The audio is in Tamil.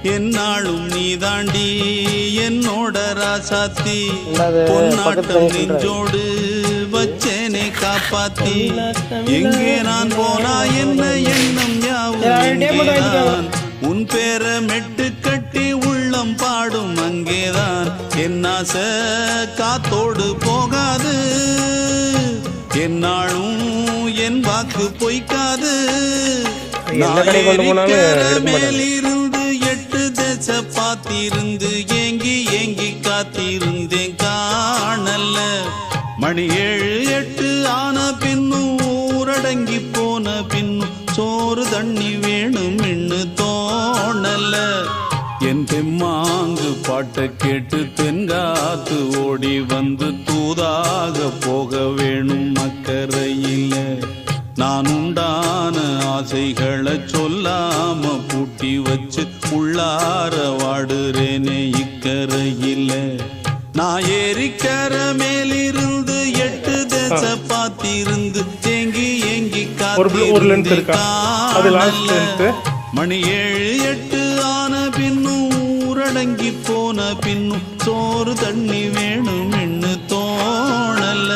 என்னாலும் நீ தாண்டி என்னோட ராசாத்தி பொன்னாட்டம் நெஞ்சோடு வச்சேனே காப்பாத்தி எங்கே நான் போனா என்ன எண்ணம் யாவும் உன் பேர மெட்டு கட்டி உள்ளம் பாடும் அங்கேதான் என்னாச காத்தோடு போகாது என்னாலும் என் வாக்கு பொய்க்காது மேலிருந்து 8 தேச பாத்திருந்து ஏங்கி ஏங்கி காத்திருந்தேன் காணல்ல மணி 7 8 ஆன பின்னும் ஊரடங்கி போன பின்னும் சோறு தண்ணி வேணும் இன்னு தோணல்ல என் தெம்மாங்கு பாட்டை கேட்டு தென்காத்து ஓடி வந்து தூதாக போக வேணும் அக்கறையில நான் உண்டான ஆசைகளை சொல்லாம பூட்டி வச்சு உள்ளார வாடுறேனே இக்கரையில நான் ஏரிக்கர மேலிருந்து 8 தேச பாத்திருந்து ஏங்கி ஏங்கி காத்திருந்து மணி 7 8 ஆன பின்னும் ஊரடங்கி போன பின்னும் சோறு தண்ணி வேணும் இன்னு தோணல.